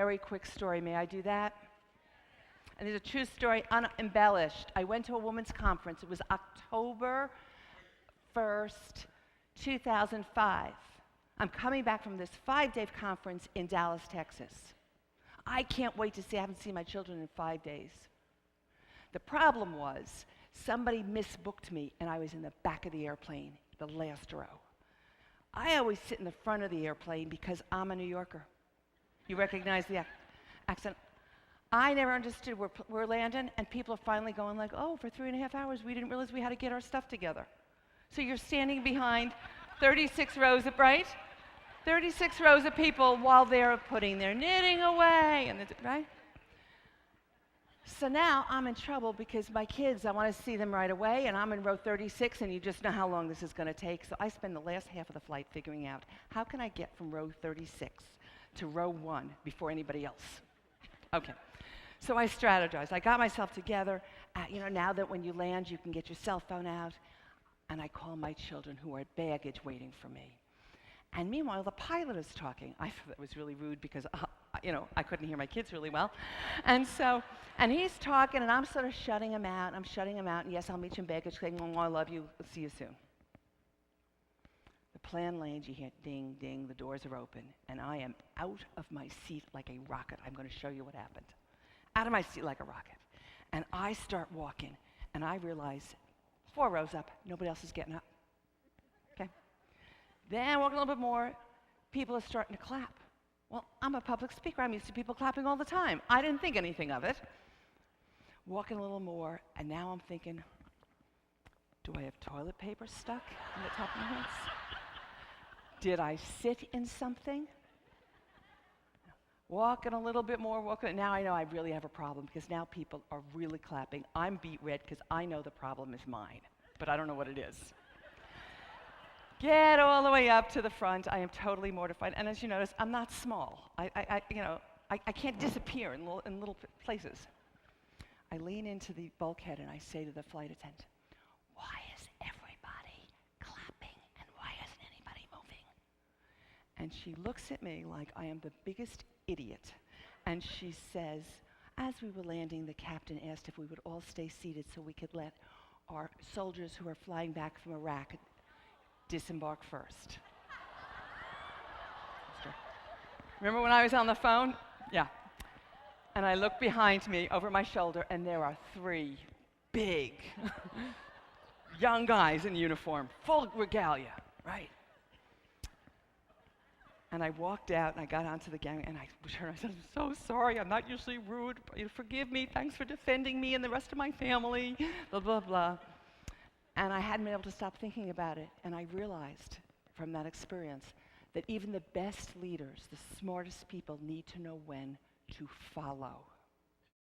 very quick story. May I do that? And it's a true story, unembellished. I went to a women's conference. It was October 1st, 2005. I'm coming back from this 5-day conference in Dallas, Texas. I can't wait to see, I haven't seen my children in 5 days. The problem was, somebody misbooked me and I was in the back of the airplane, the last row. I always sit in the front of the airplane because I'm a New Yorker. You recognize the accent? I never understood where we're landing, and people are finally going like, oh, for 3.5 hours, we didn't realize we had to get our stuff together. So you're standing behind 36 rows of, right? 36 rows of people while they're putting their knitting away, and right? So now I'm in trouble because my kids, I want to see them right away, and I'm in row 36, and you just know how long this is going to take. So I spend the last half of the flight figuring out, how can I get from row 36 to row 1 before anybody else? Okay. So I strategized. I got myself together. Now that when you land, you can get your cell phone out, and I call my children who are at baggage waiting for me. And meanwhile, the pilot is talking. I thought that was really rude because, I couldn't hear my kids really well. And he's talking, and I'm sort of shutting him out. I'm shutting him out. And yes, I'll meet you in baggage claim. Oh, I love you. I'll see you soon. The plane lands. You hear ding, ding. The doors are open. And I am out of my seat like a rocket. I'm going to show you what happened. Out of my seat like a rocket. And I start walking, and I realize 4 rows up, nobody else is getting up. Okay? Then walking a little bit more, people are starting to clap. Well, I'm a public speaker. I'm used to people clapping all the time. I didn't think anything of it. Walking a little more, and now I'm thinking, do I have toilet paper stuck in the top of my hands? Did I sit in something? Walking a little bit more, now I know I really have a problem because now people are really clapping. I'm beet red because I know the problem is mine, but I don't know what it is. Get all the way up to the front. I am totally mortified. And as you notice, I'm not small. I can't disappear in little places. I lean into the bulkhead and I say to the flight attendant, why is everybody clapping and why isn't anybody moving? And she looks at me like I am the biggest idiot. And she says, as we were landing, the captain asked if we would all stay seated so we could let our soldiers who are flying back from Iraq disembark first. Remember when I was on the phone? Yeah. And I look behind me over my shoulder, and there are 3 big young guys in uniform, full regalia, right? And I walked out, and I got onto the gang, and I turned. I said, I'm so sorry. I'm not usually rude. But you forgive me. Thanks for defending me and the rest of my family, blah, blah, blah. And I hadn't been able to stop thinking about it. And I realized from that experience that even the best leaders, the smartest people, need to know when to follow.